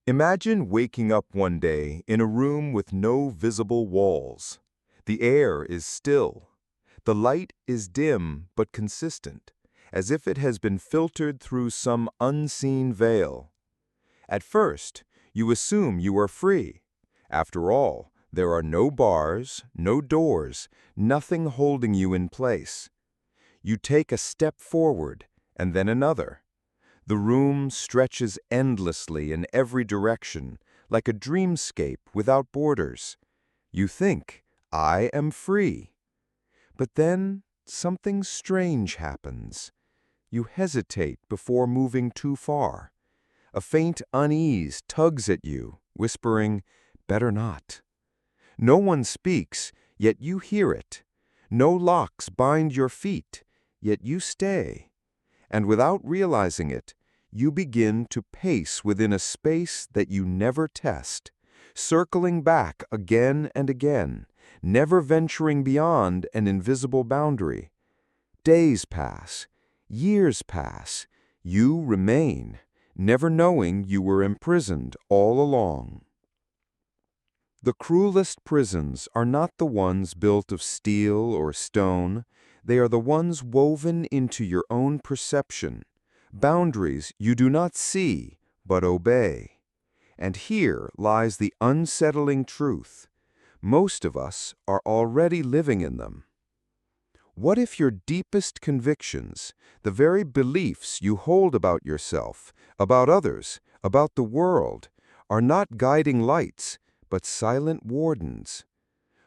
Imagine waking up one day in a room with no visible walls. The air is still. The light is dim but consistent, as if it has been filtered through some unseen veil. At first, you assume you are free. After all, there are no bars, no doors, nothing holding you in place. You take a step forward, and then another. The room stretches endlessly in every direction, like a dreamscape without borders. You think, I am free. But then something strange happens. You hesitate before moving too far. A faint unease tugs at you, whispering, better not. No one speaks, yet you hear it. No locks bind your feet, yet you stay. And without realizing it, you begin to pace within a space that you never test, circling back again and again, never venturing beyond an invisible boundary. Days pass, years pass, you remain, never knowing you were imprisoned all along. The cruelest prisons are not the ones built of steel or stone. They are the ones woven into your own perception, boundaries you do not see but obey. And here lies the unsettling truth. Most of us are already living in them. What if your deepest convictions, the very beliefs you hold about yourself, about others, about the world, are not guiding lights, but silent wardens?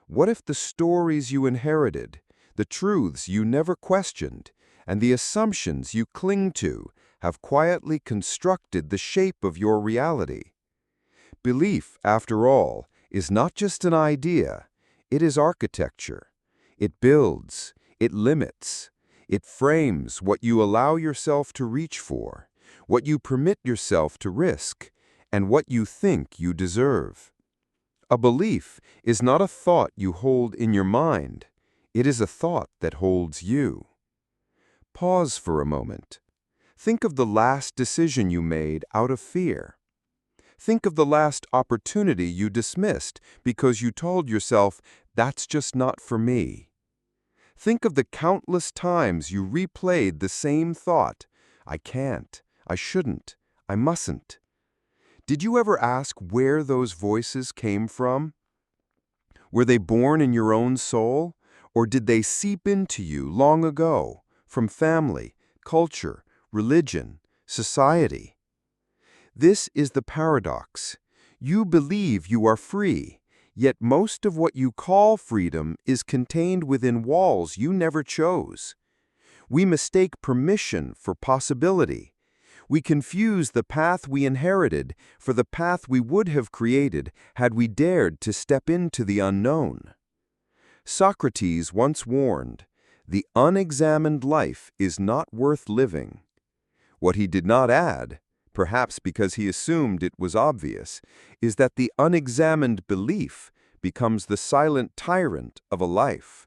What if the stories you inherited, the truths you never questioned, and the assumptions you cling to have quietly constructed the shape of your reality? Belief, after all, is not just an idea. It is architecture. It builds, it limits, it frames what you allow yourself to reach for, what you permit yourself to risk, and what you think you deserve. A belief is not a thought you hold in your mind. It is a thought that holds you. Pause for a moment. Think of the last decision you made out of fear. Think of the last opportunity you dismissed because you told yourself, that's just not for me. Think of the countless times you replayed the same thought, I can't, I shouldn't, I mustn't. Did you ever ask where those voices came from? Were they born in your own soul, or did they seep into you long ago, from family, culture, religion, society? This is the paradox. You believe you are free, yet most of what you call freedom is contained within walls you never chose. We mistake permission for possibility. We confuse the path we inherited for the path we would have created had we dared to step into the unknown. Socrates once warned, "The unexamined life is not worth living." What he did not add, perhaps because he assumed it was obvious, is that the unexamined belief becomes the silent tyrant of a life.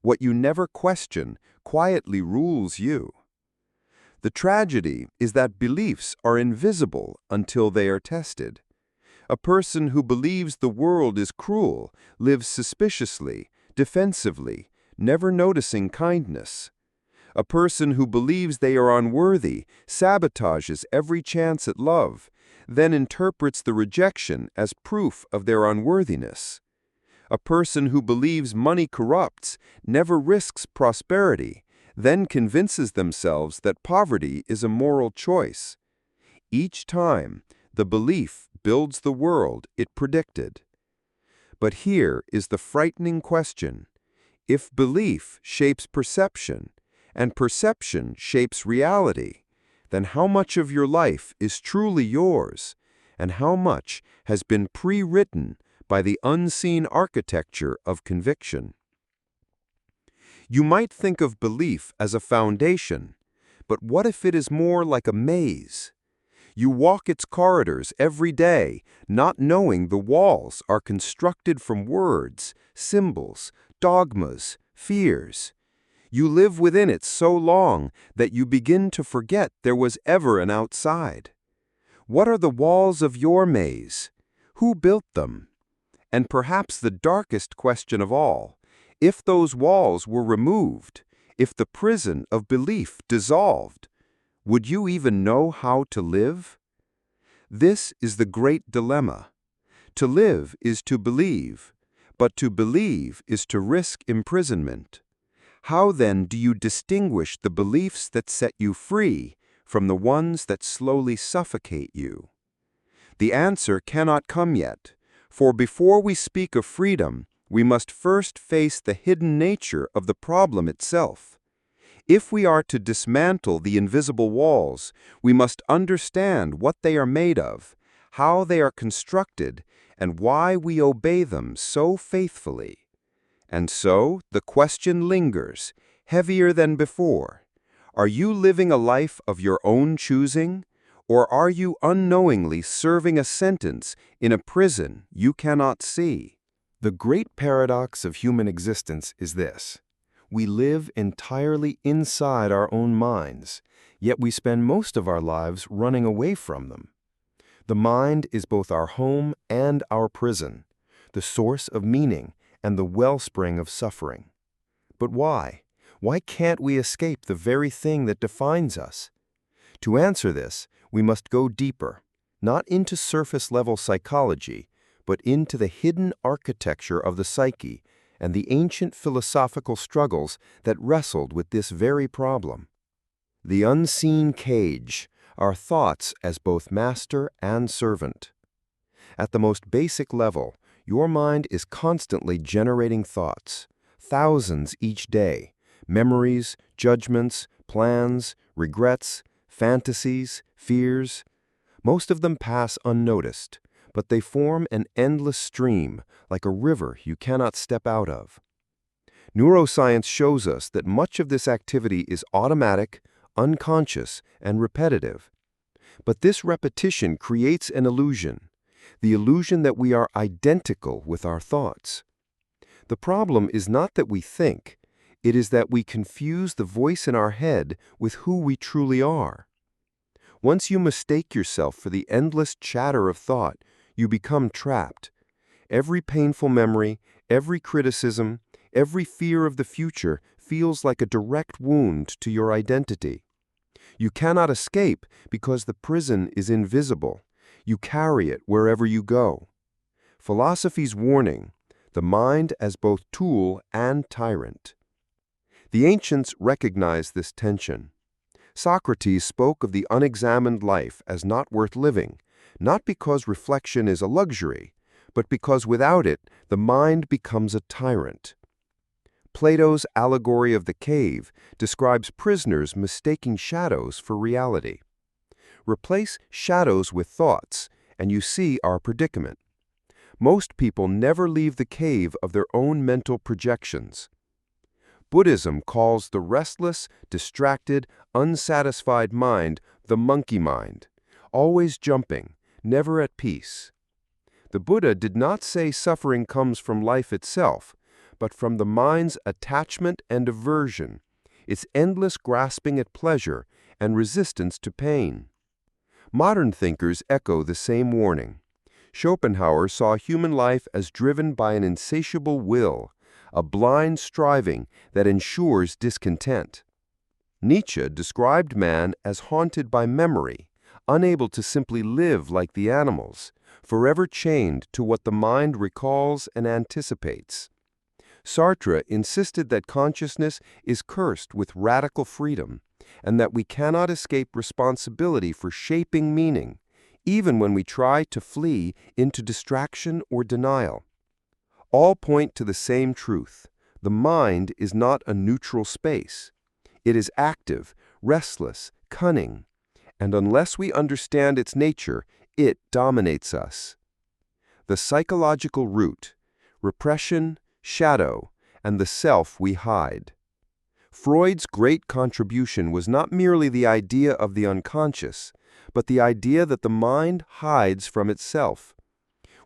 What you never question quietly rules you. The tragedy is that beliefs are invisible until they are tested. A person who believes the world is cruel lives suspiciously, defensively, never noticing kindness. A person who believes they are unworthy sabotages every chance at love, then interprets the rejection as proof of their unworthiness. A person who believes money corrupts never risks prosperity, then convinces themselves that poverty is a moral choice. Each time, the belief builds the world it predicted. But here is the frightening question. If belief shapes perception, and perception shapes reality, then how much of your life is truly yours, and how much has been pre-written by the unseen architecture of conviction? You might think of belief as a foundation, but what if it is more like a maze? You walk its corridors every day, not knowing the walls are constructed from words, symbols, dogmas, fears. You live within it so long that you begin to forget there was ever an outside. What are the walls of your maze? Who built them? And perhaps the darkest question of all, if those walls were removed, if the prison of belief dissolved, would you even know how to live? This is the great dilemma. To live is to believe, but to believe is to risk imprisonment. How then do you distinguish the beliefs that set you free from the ones that slowly suffocate you? The answer cannot come yet, for before we speak of freedom, we must first face the hidden nature of the problem itself. If we are to dismantle the invisible walls, we must understand what they are made of, how they are constructed, and why we obey them so faithfully. And so the question lingers, heavier than before. Are you living a life of your own choosing, or are you unknowingly serving a sentence in a prison you cannot see? The great paradox of human existence is this. We live entirely inside our own minds, yet we spend most of our lives running away from them. The mind is both our home and our prison, the source of meaning and the wellspring of suffering. But why? Why can't we escape the very thing that defines us? To answer this, we must go deeper, not into surface-level psychology, but into the hidden architecture of the psyche and the ancient philosophical struggles that wrestled with this very problem. The unseen cage, our thoughts as both master and servant. At the most basic level, your mind is constantly generating thoughts, thousands each day, memories, judgments, plans, regrets, fantasies, fears. Most of them pass unnoticed, but they form an endless stream, like a river you cannot step out of. Neuroscience shows us that much of this activity is automatic, unconscious, and repetitive. But this repetition creates an illusion, the illusion that we are identical with our thoughts. The problem is not that we think, it is that we confuse the voice in our head with who we truly are. Once you mistake yourself for the endless chatter of thought, you become trapped. Every painful memory, every criticism, every fear of the future feels like a direct wound to your identity. You cannot escape because the prison is invisible. You carry it wherever you go. Philosophy's warning, the mind as both tool and tyrant. The ancients recognized this tension. Socrates spoke of the unexamined life as not worth living, not because reflection is a luxury, but because without it, the mind becomes a tyrant. Plato's allegory of the cave describes prisoners mistaking shadows for reality. Replace shadows with thoughts, and you see our predicament. Most people never leave the cave of their own mental projections. Buddhism calls the restless, distracted, unsatisfied mind the monkey mind, always jumping, never at peace. The Buddha did not say suffering comes from life itself, but from the mind's attachment and aversion, its endless grasping at pleasure and resistance to pain. Modern thinkers echo the same warning. Schopenhauer saw human life as driven by an insatiable will, a blind striving that ensures discontent. Nietzsche described man as haunted by memory, unable to simply live like the animals, forever chained to what the mind recalls and anticipates. Sartre insisted that consciousness is cursed with radical freedom, and that we cannot escape responsibility for shaping meaning, even when we try to flee into distraction or denial. All point to the same truth. The mind is not a neutral space. It is active, restless, cunning, and unless we understand its nature, it dominates us. The psychological root, repression, shadow, and the self we hide. Freud's great contribution was not merely the idea of the unconscious, but the idea that the mind hides from itself.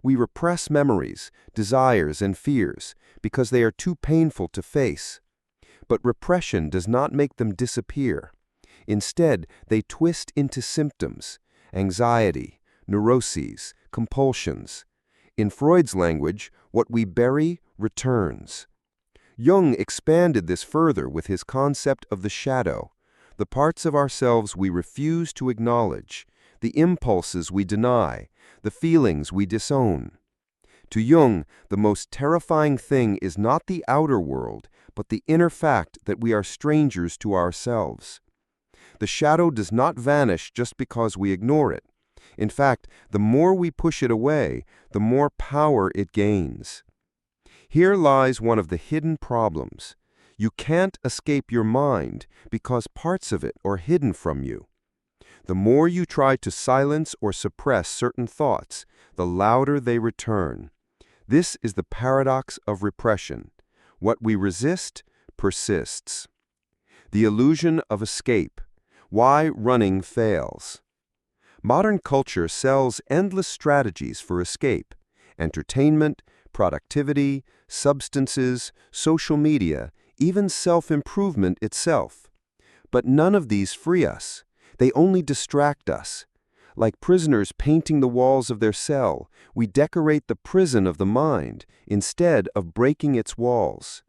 We repress memories, desires, and fears because they are too painful to face. But repression does not make them disappear. Instead, they twist into symptoms, anxiety, neuroses, compulsions. In Freud's language, what we bury returns. Jung expanded this further with his concept of the shadow, the parts of ourselves we refuse to acknowledge, the impulses we deny, the feelings we disown. To Jung, the most terrifying thing is not the outer world, but the inner fact that we are strangers to ourselves. The shadow does not vanish just because we ignore it. In fact, the more we push it away, the more power it gains. Here lies one of the hidden problems. You can't escape your mind because parts of it are hidden from you. The more you try to silence or suppress certain thoughts, the louder they return. This is the paradox of repression. What we resist persists. The illusion of escape. Why running fails. Modern culture sells endless strategies for escape: entertainment, productivity, substances, social media, even self-improvement itself. But none of these free us. They only distract us. Like prisoners painting the walls of their cell, we decorate the prison of the mind instead of breaking its walls.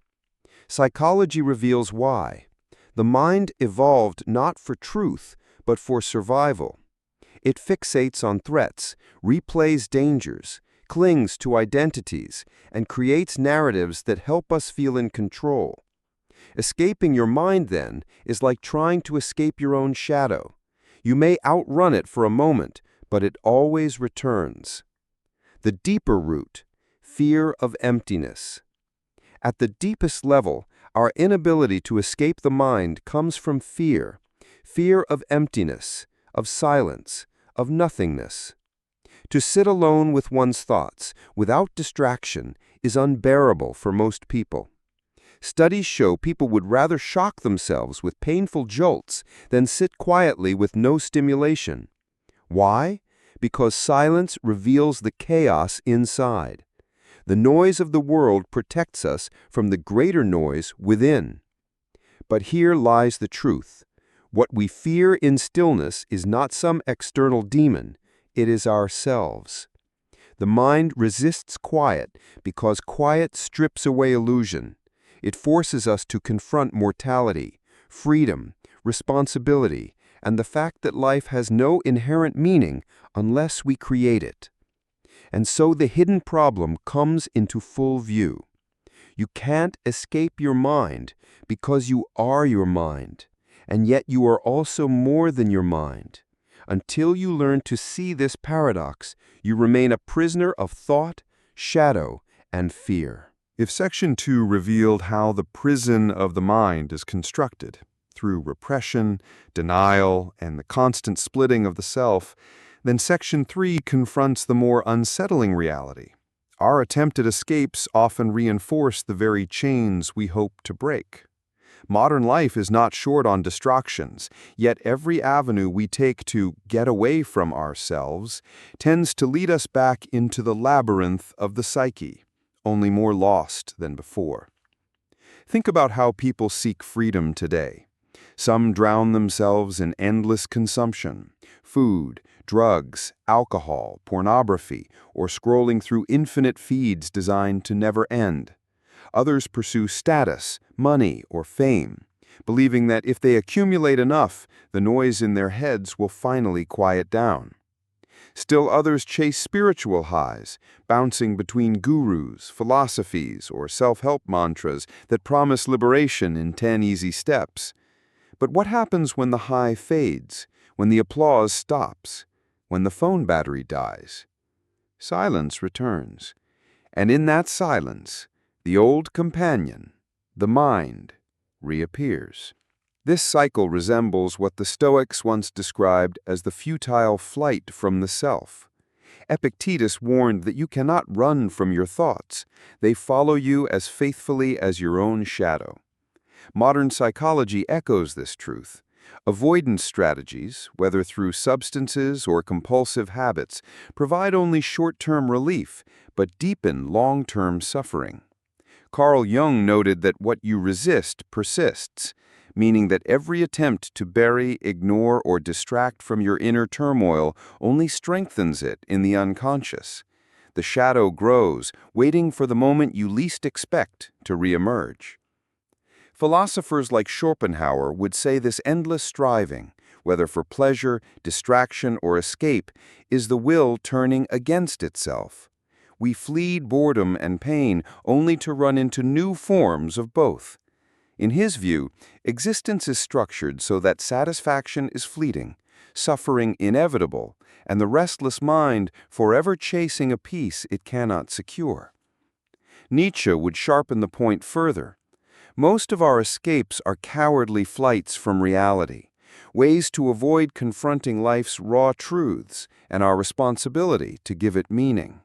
Psychology reveals why. The mind evolved not for truth, but for survival. It fixates on threats, replays dangers, clings to identities, and creates narratives that help us feel in control. Escaping your mind, then, is like trying to escape your own shadow. You may outrun it for a moment, but it always returns. The deeper root, fear of emptiness. At the deepest level, our inability to escape the mind comes from fear of emptiness, of silence, of nothingness. To sit alone with one's thoughts, without distraction, is unbearable for most people. Studies show people would rather shock themselves with painful jolts than sit quietly with no stimulation. Why? Because silence reveals the chaos inside. The noise of the world protects us from the greater noise within. But here lies the truth. What we fear in stillness is not some external demon, it is ourselves. The mind resists quiet because quiet strips away illusion. It forces us to confront mortality, freedom, responsibility, and the fact that life has no inherent meaning unless we create it. And so the hidden problem comes into full view. You can't escape your mind because you are your mind, and yet you are also more than your mind. Until you learn to see this paradox, you remain a prisoner of thought, shadow, and fear. If Section 2 revealed how the prison of the mind is constructed, through repression, denial, and the constant splitting of the self, then Section 3 confronts the more unsettling reality. Our attempted escapes often reinforce the very chains we hope to break. Modern life is not short on distractions, yet every avenue we take to get away from ourselves tends to lead us back into the labyrinth of the psyche, only more lost than before. Think about how people seek freedom today. Some drown themselves in endless consumption: food, drugs, alcohol, pornography, or scrolling through infinite feeds designed to never end. Others pursue status, money, or fame, believing that if they accumulate enough, the noise in their heads will finally quiet down. Still others chase spiritual highs, bouncing between gurus, philosophies, or self-help mantras that promise liberation in 10 easy steps. But what happens when the high fades, when the applause stops, when the phone battery dies? Silence returns. And in that silence, the old companion, the mind, reappears. This cycle resembles what the Stoics once described as the futile flight from the self. Epictetus warned that you cannot run from your thoughts. They follow you as faithfully as your own shadow. Modern psychology echoes this truth. Avoidance strategies, whether through substances or compulsive habits, provide only short-term relief, but deepen long-term suffering. Carl Jung noted that what you resist persists, meaning that every attempt to bury, ignore, or distract from your inner turmoil only strengthens it in the unconscious. The shadow grows, waiting for the moment you least expect to reemerge. Philosophers like Schopenhauer would say this endless striving, whether for pleasure, distraction, or escape, is the will turning against itself. We flee boredom and pain only to run into new forms of both. In his view, existence is structured so that satisfaction is fleeting, suffering inevitable, and the restless mind forever chasing a peace it cannot secure. Nietzsche would sharpen the point further. Most of our escapes are cowardly flights from reality, ways to avoid confronting life's raw truths and our responsibility to give it meaning.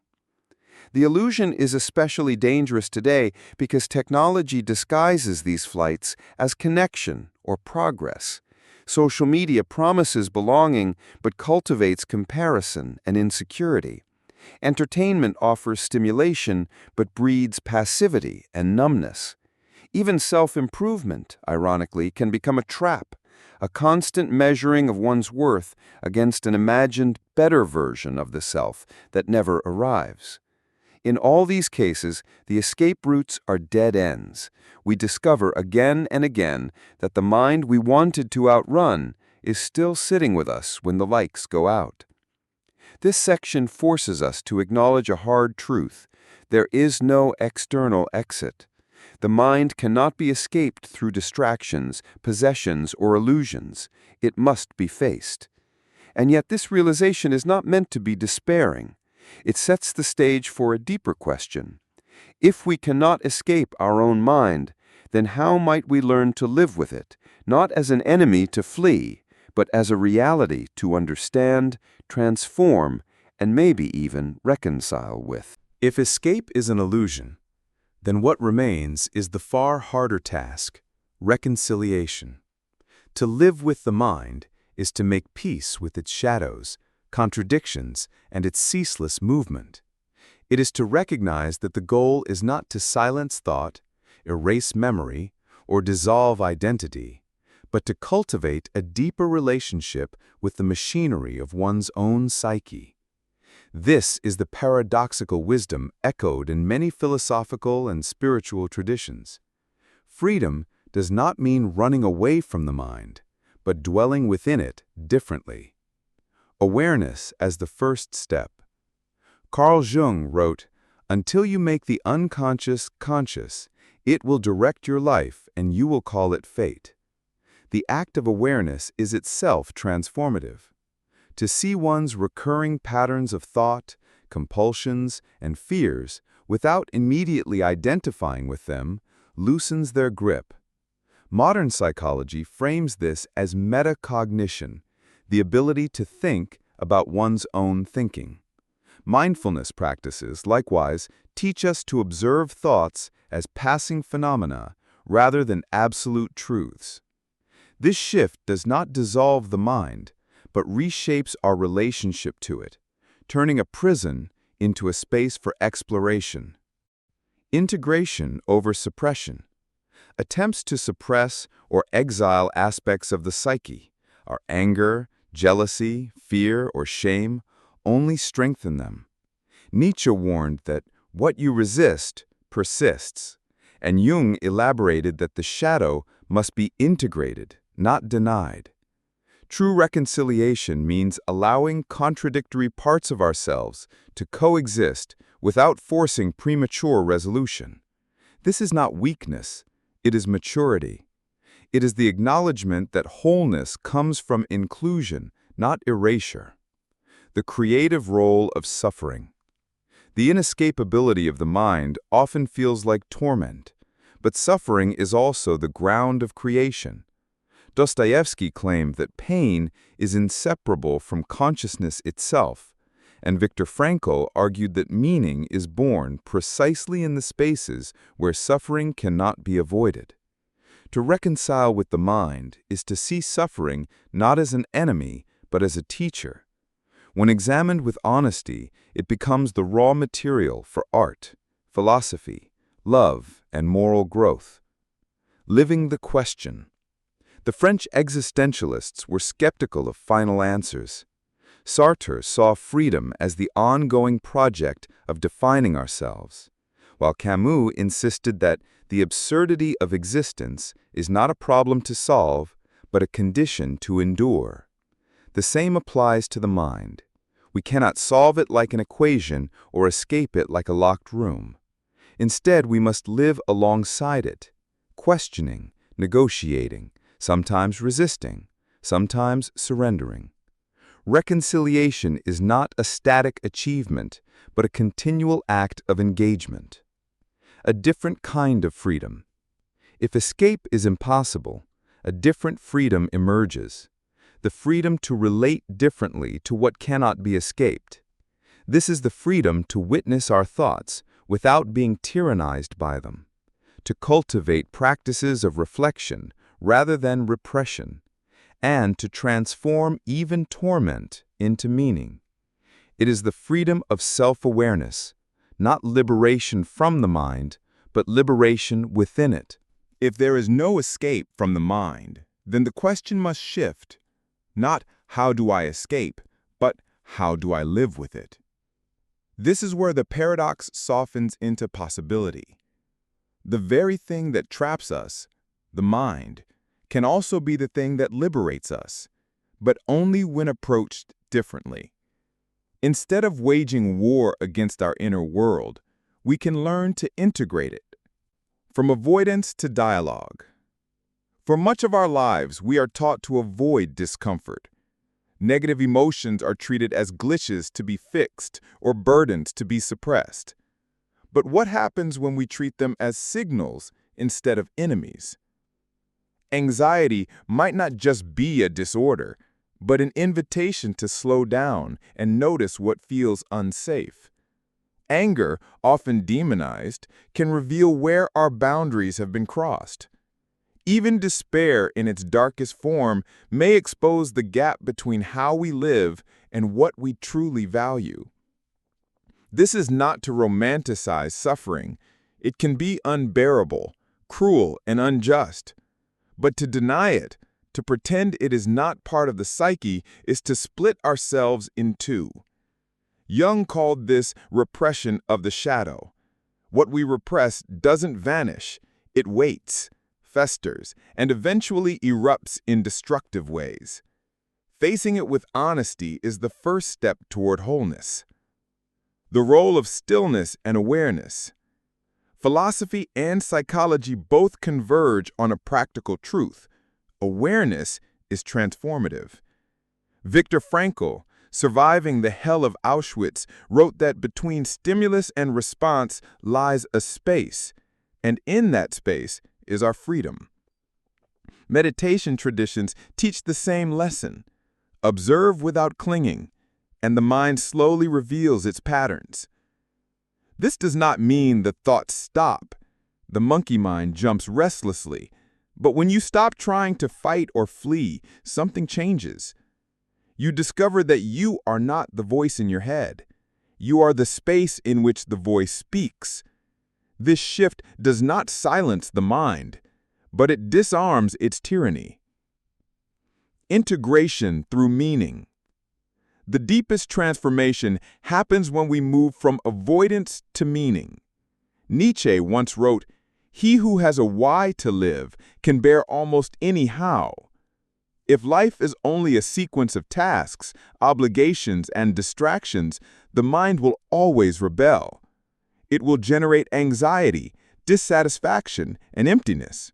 The illusion is especially dangerous today because technology disguises these flights as connection or progress. Social media promises belonging but cultivates comparison and insecurity. Entertainment offers stimulation but breeds passivity and numbness. Even self-improvement, ironically, can become a trap, a constant measuring of one's worth against an imagined better version of the self that never arrives. In all these cases, the escape routes are dead ends. We discover again and again that the mind we wanted to outrun is still sitting with us when the lights go out. This section forces us to acknowledge a hard truth. There is no external exit. The mind cannot be escaped through distractions, possessions, or illusions. It must be faced. And yet this realization is not meant to be despairing. It sets the stage for a deeper question. If we cannot escape our own mind, then how might we learn to live with it, not as an enemy to flee, but as a reality to understand, transform, and maybe even reconcile with? If escape is an illusion, then what remains is the far harder task, reconciliation. To live with the mind is to make peace with its shadows, contradictions, and its ceaseless movement. It is to recognize that the goal is not to silence thought, erase memory, or dissolve identity, but to cultivate a deeper relationship with the machinery of one's own psyche. This is the paradoxical wisdom echoed in many philosophical and spiritual traditions. Freedom does not mean running away from the mind, but dwelling within it differently. Awareness as the first step. Carl Jung wrote, "Until you make the unconscious conscious, it will direct your life and you will call it fate." The act of awareness is itself transformative. To see one's recurring patterns of thought, compulsions, and fears without immediately identifying with them loosens their grip. Modern psychology frames this as metacognition, the ability to think about one's own thinking. Mindfulness practices, likewise, teach us to observe thoughts as passing phenomena rather than absolute truths. This shift does not dissolve the mind, but reshapes our relationship to it, turning a prison into a space for exploration. Integration over suppression. Attempts to suppress or exile aspects of the psyche, our anger, jealousy, fear, or shame, only strengthen them. Nietzsche warned that what you resist persists, and Jung elaborated that the shadow must be integrated, not denied. True reconciliation means allowing contradictory parts of ourselves to coexist without forcing premature resolution. This is not weakness, it is maturity. It is the acknowledgement that wholeness comes from inclusion, not erasure. The creative role of suffering. The inescapability of the mind often feels like torment, but suffering is also the ground of creation. Dostoevsky claimed that pain is inseparable from consciousness itself, and Viktor Frankl argued that meaning is born precisely in the spaces where suffering cannot be avoided. To reconcile with the mind is to see suffering not as an enemy, but as a teacher. When examined with honesty, it becomes the raw material for art, philosophy, love, and moral growth. Living the question. The French existentialists were skeptical of final answers. Sartre saw freedom as the ongoing project of defining ourselves, while Camus insisted that the absurdity of existence is not a problem to solve, but a condition to endure. The same applies to the mind. We cannot solve it like an equation or escape it like a locked room. Instead, we must live alongside it, questioning, negotiating, sometimes resisting, sometimes surrendering. Reconciliation is not a static achievement, but a continual act of engagement. A different kind of freedom. If escape is impossible, a different freedom emerges. The freedom to relate differently to what cannot be escaped. This is the freedom to witness our thoughts without being tyrannized by them, to cultivate practices of reflection rather than repression, and to transform even torment into meaning. It is the freedom of self-awareness, not liberation from the mind, but liberation within it. If there is no escape from the mind, then the question must shift. Not how do I escape, but how do I live with it? This is where the paradox softens into possibility. The very thing that traps us, the mind, can also be the thing that liberates us, but only when approached differently. Instead of waging war against our inner world, we can learn to integrate it. From avoidance to dialogue. For much of our lives, we are taught to avoid discomfort. Negative emotions are treated as glitches to be fixed or burdens to be suppressed. But what happens when we treat them as signals instead of enemies? Anxiety might not just be a disorder, but an invitation to slow down and notice what feels unsafe. Anger, often demonized, can reveal where our boundaries have been crossed. Even despair in its darkest form may expose the gap between how we live and what we truly value. This is not to romanticize suffering. It can be unbearable, cruel, and unjust. But to deny it, to pretend it is not part of the psyche, is to split ourselves in two. Jung called this repression of the shadow. What we repress doesn't vanish, it waits, festers, and eventually erupts in destructive ways. Facing it with honesty is the first step toward wholeness. The role of stillness and awareness. Philosophy and psychology both converge on a practical truth. Awareness is transformative. Viktor Frankl, surviving the hell of Auschwitz, wrote that between stimulus and response lies a space, and in that space is our freedom. Meditation traditions teach the same lesson. Observe without clinging, and the mind slowly reveals its patterns. This does not mean the thoughts stop. The monkey mind jumps restlessly, but when you stop trying to fight or flee, something changes. You discover that you are not the voice in your head. You are the space in which the voice speaks. This shift does not silence the mind, but it disarms its tyranny. Integration through meaning. The deepest transformation happens when we move from avoidance to meaning. Nietzsche once wrote, "He who has a why to live can bear almost any how." If life is only a sequence of tasks, obligations, and distractions, the mind will always rebel. It will generate anxiety, dissatisfaction, and emptiness.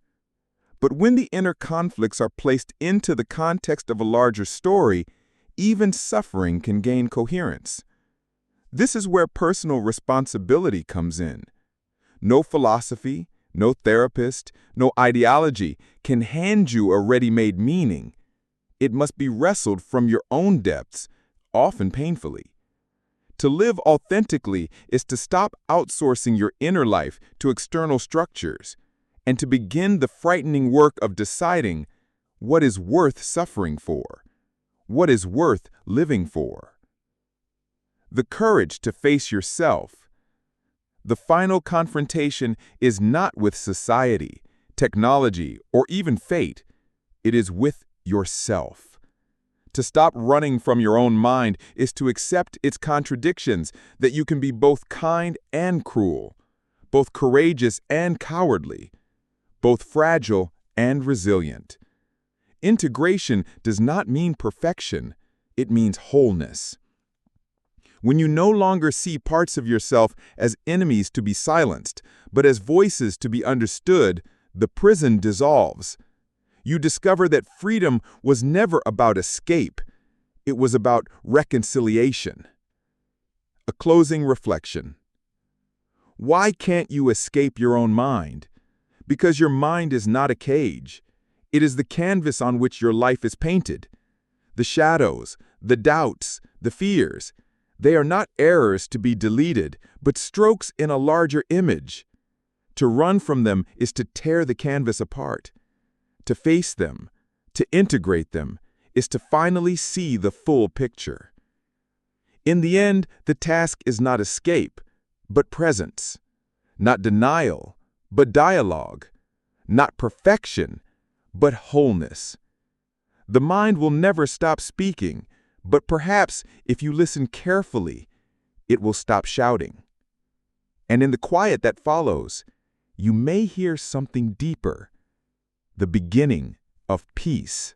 But when the inner conflicts are placed into the context of a larger story, even suffering can gain coherence. This is where personal responsibility comes in. No philosophy, no therapist, no ideology can hand you a ready-made meaning. It must be wrestled from your own depths, often painfully. To live authentically is to stop outsourcing your inner life to external structures, and to begin the frightening work of deciding what is worth suffering for, what is worth living for. The courage to face yourself. The final confrontation is not with society, technology, or even fate. It is with yourself. To stop running from your own mind is to accept its contradictions, that you can be both kind and cruel, both courageous and cowardly, both fragile and resilient. Integration does not mean perfection, it means wholeness. When you no longer see parts of yourself as enemies to be silenced, but as voices to be understood, the prison dissolves. You discover that freedom was never about escape. It was about reconciliation. A closing reflection. Why can't you escape your own mind? Because your mind is not a cage. It is the canvas on which your life is painted. The shadows, the doubts, the fears, they are not errors to be deleted, but strokes in a larger image. To run from them is to tear the canvas apart. To face them, to integrate them, is to finally see the full picture. In the end, the task is not escape, but presence. Not denial, but dialogue. Not perfection, but wholeness. The mind will never stop speaking, but perhaps if you listen carefully, it will stop shouting. And in the quiet that follows, you may hear something deeper, the beginning of peace.